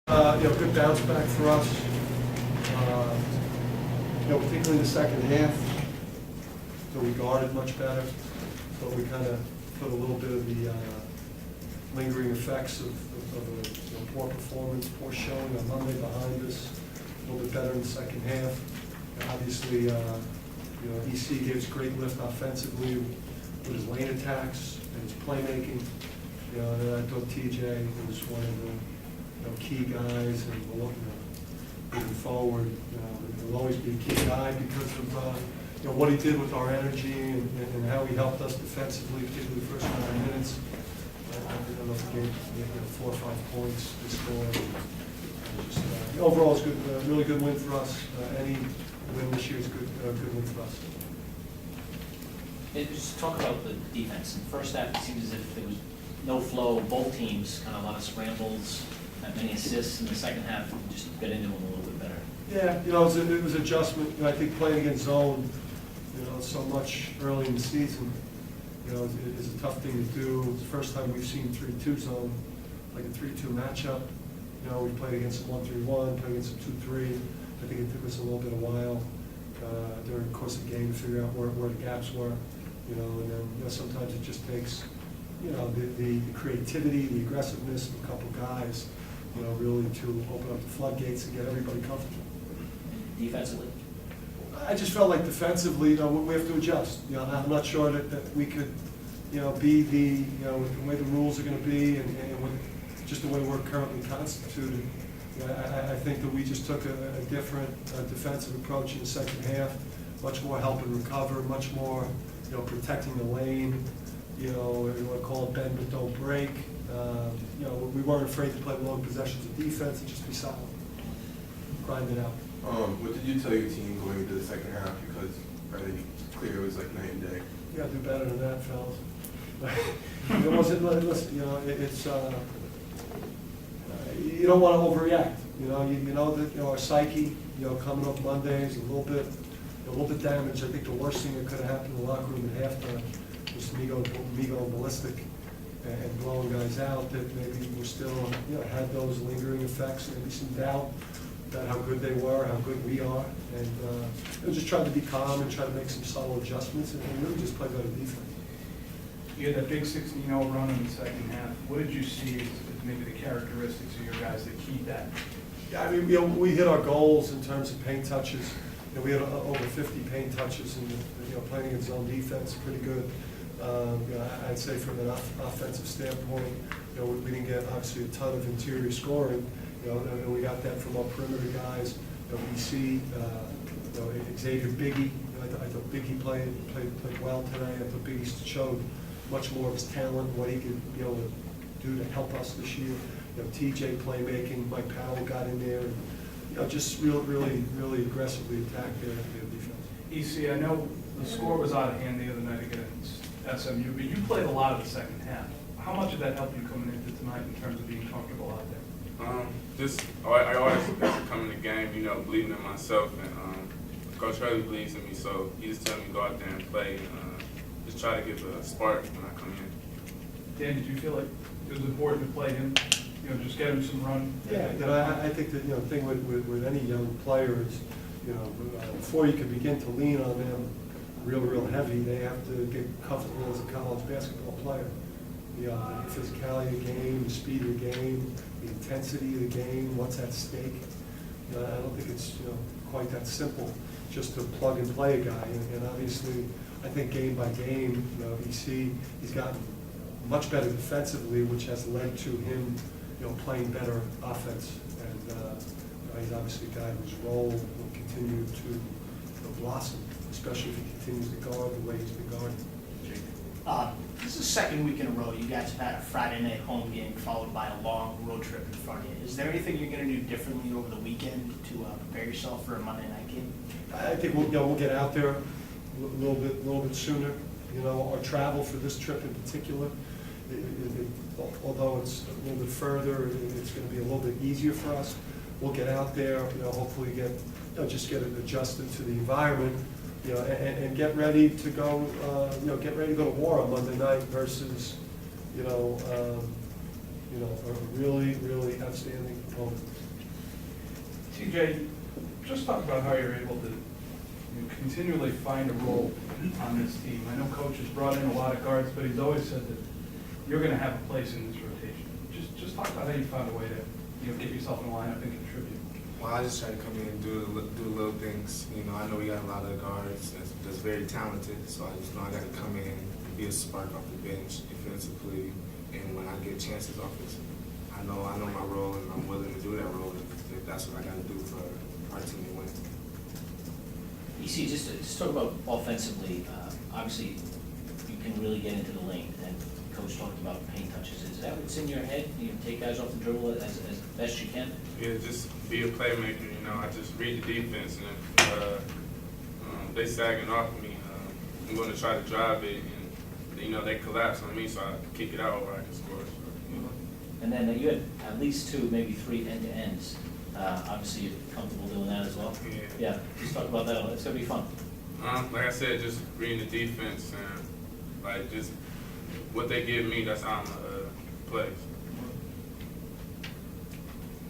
Good bounce back for us. Particularly in the second half. So we guarded much better, but we kind of put a little bit of the lingering effects of a poor performance, poor showing on Monday behind us. A little bit better in the second half. And obviously, EC gave us great lift offensively with his lane attacks and his playmaking. And then I thought TJ was one of the key guys, and moving forward, he'll always be a key guy because of what he did with our energy and how he helped us defensively, particularly the first 9 minutes. I don't know if he gave 4 or 5 points to score. Overall, it's good, really good win for us. Any win this year is a good win for us. Just talk about the defense. In the first half, it seemed as if there was no flow. Both teams kind of a lot of scrambles, not many assists. In the second half, just got into them a little bit better. Yeah, it was adjustment. I think playing against zone, so much early in the season, is a tough thing to do. It's the first time we've seen 3-2 zone, like a 3-2 matchup. We played against them 1-3-1, played against them 2-3. I think it took us a little bit of while during the course of the game to figure out where the gaps were. And then sometimes it just takes the creativity, the aggressiveness of a couple guys, really to open up the floodgates and get everybody comfortable. Defensively? I just felt like defensively, we have to adjust. I'm not sure that we could, be the way the rules are going to be and with just the way we're currently constituted. I think that we just took a different defensive approach in the second half, much more help and recover, much more, protecting the lane. You want to call it bend but don't break. We weren't afraid to play long possessions of defense and just be solid, grind it out. What did you tell your team going into the second half? Because clear it was like night and day. You got to do better than that, fellas. It wasn't. Listen, it's you don't want to overreact. You know that our psyche, coming up Monday is a little bit damaged. I think the worst thing that could have happened in the locker room at halftime was me going ballistic and blowing guys out. That maybe we're still had those lingering effects, maybe some doubt about how good they were, how good we are, and just trying to be calm and try to make some subtle adjustments and really just play better defense. You had that big 16-0 run in the second half. What did you see as maybe the characteristics of your guys that keep that? Yeah, I mean, we hit our goals in terms of paint touches. We had over 50 paint touches, and playing against zone defense, pretty good. I'd say from an offensive standpoint, we didn't get obviously a ton of interior scoring. And we got that from our perimeter guys. We see Xavier Biggie. I thought Biggie played well today. I thought Biggie showed much more of his talent, what he could be able to do to help us this year. TJ playmaking, Mike Powell got in there, and just really aggressively attacked their defense. EC, I know the score was out of hand the other night against SMU, but you played a lot of the second half. How much of that helped you coming into tonight in terms of being comfortable out there? I always come in the game, believing in myself, and Coach Hurley believes in me, so he just tells me to go out there and play, and just try to give a spark when I come in. Dan, did you feel like it was important to play him, just get him some run? Yeah, I think that the thing with any young player is, before you can begin to lean on them real heavy, they have to get comfortable as a college basketball player. The physicality of the game, the speed of the game, the intensity of the game, what's at stake. I don't think it's quite that simple just to plug and play a guy. And obviously, I think game by game, he's gotten much better defensively, which has led to him, playing better offense. And he's obviously a guy whose role will continue to blossom, especially if he continues to guard the way he's been guarding. This is the second week in a row you guys have had a Friday night home game followed by a long road trip in front of you. Is there anything you're going to do differently over the weekend to prepare yourself for a Monday night game? I think we'll get out there a little bit sooner. Our travel for this trip in particular, although it's a little bit further, it's going to be a little bit easier for us. We'll get out there, hopefully get adjusted to the environment. And get ready to go. Get ready to go to war on Monday night versus, you know, a really, really outstanding opponent. TJ, just talk about how you're able to continually find a role on this team. I know Coach has brought in a lot of guards, but he's always said that you're going to have a place in this rotation. Just talk about how you found a way to get yourself in the lineup and contribute. Well, I just try to come in and do little things. You know, I know we got a lot of guards that's very talented, so I just know I got to come in and be a spark off the bench defensively, and when I get chances offensively. I know my role, and I'm willing to do that role if that's what I got to do for our team to win. EC, just talk about offensively. Obviously, you can really get into the lane, and Coach talked about paint touches. Is that what's in your head? You take guys off the dribble as best you can? Yeah, just be a playmaker. You know, I just read the defense, and if they sagging off me, I'm going to try to drive it, and you know they collapse on me, so I kick it out, or I can score. So, you know. And then you had at least 2, maybe 3 end-to-ends. Obviously, you're comfortable doing that as well? Yeah. Yeah, just talk about that. It's going to be fun. Like I said, just reading the defense and like just what they give me, that's how I'm gonna play.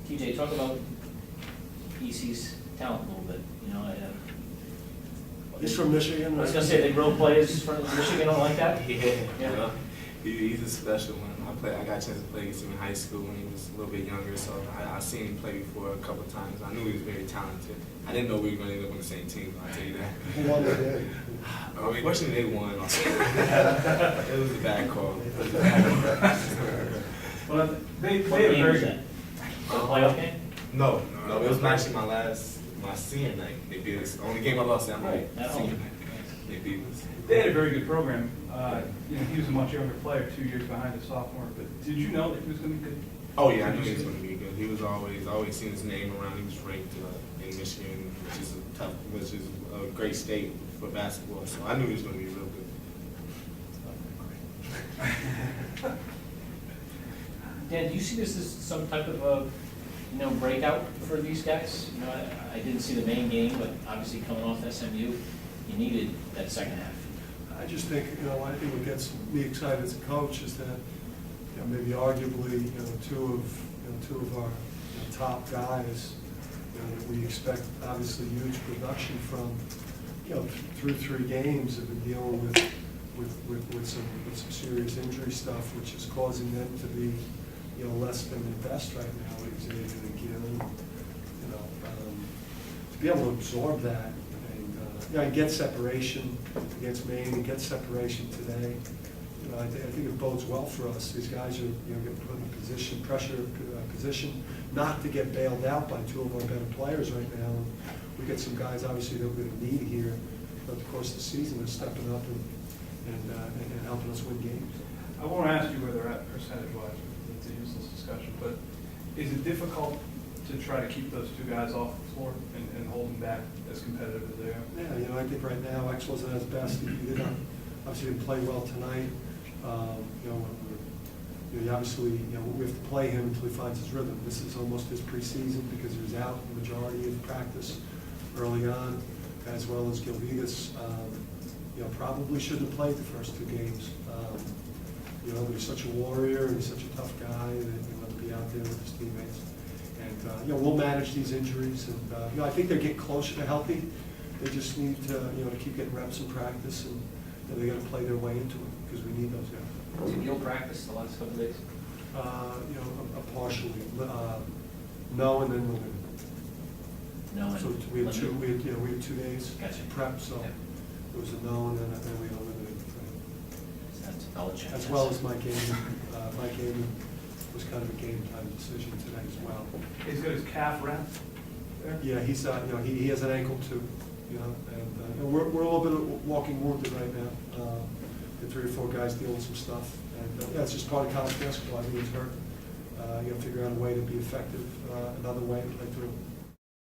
TJ, talk about EC's talent a little bit. You know, He's from Michigan, I was right? going to say, they grow players from Michigan, don't like that? Yeah. Yeah. He's a special one. I got a chance to play against him in high school when he was a little bit younger, so I seen him play before a couple of times. I knew he was very talented. I didn't know we were going to end up on the same team, I'll tell you that. Who won the game? Unfortunately, they won. It was a bad call. Well, they What had a game very was good. that? The playoff game? No, it was actually my senior night. They beat us. The only game I lost that night. At Senior home. night. They beat us. They had a very good program. He was a much younger player, 2 years behind a sophomore. But did you know that he was going to be good? Oh yeah, I knew he was going to be good. He was always seen his name around. He was ranked in Michigan, which is a great state for basketball. So I knew he was going to be real good. Dan, do you see this as some type of breakout for these guys? You know, I didn't see the main game, but obviously coming off SMU, you needed that second half. I just think, I think what gets me excited as a coach is that, maybe arguably, two of our top guys, that we expect obviously huge production from, through 3 games have been dealing with some serious injury stuff, which is causing them to be, less than their best right now. Xavier and Gil, to be able to absorb that and get separation against Maine and get separation today. I think it bodes well for us. These guys are getting put in a pressure position, not to get bailed out by 2 of our better players right now. And we get some guys obviously that we're going to need here throughout the course of the season, are stepping up and helping us win games. I won't ask you where they're at percentage-wise. It's a useless discussion. But is it difficult to try to keep those 2 guys off the floor and hold them back as competitive as they are? Yeah, I think right now X wasn't at his best. He obviously didn't play well tonight. Obviously, we have to play him until he finds his rhythm. This is almost his preseason because he was out the majority of practice early on, as well as Gilvitas. Probably shouldn't have played the first 2 games. But he's such a warrior and he's such a tough guy that he wanted to be out there with his teammates. And we'll manage these injuries, and I think they're getting closer to healthy. They just need to keep getting reps in practice, and they got to play their way into it because we need those guys. Did you practice the last couple of days? Partially, no, and then limited. No. So we had 2 days Gotcha. prep, so Yeah. it was a no, and then we had a limited. That's Belichick. As well as my game. My game was kind of a game time decision today as well. He's got his calf wrapped there? Yeah, he's he has an ankle too, and we're a little bit of walking wounded right now. The 3 or 4 guys dealing with some stuff, and it's just part of college basketball. I think it's hurt. You got to figure out a way to be effective, another way to play through.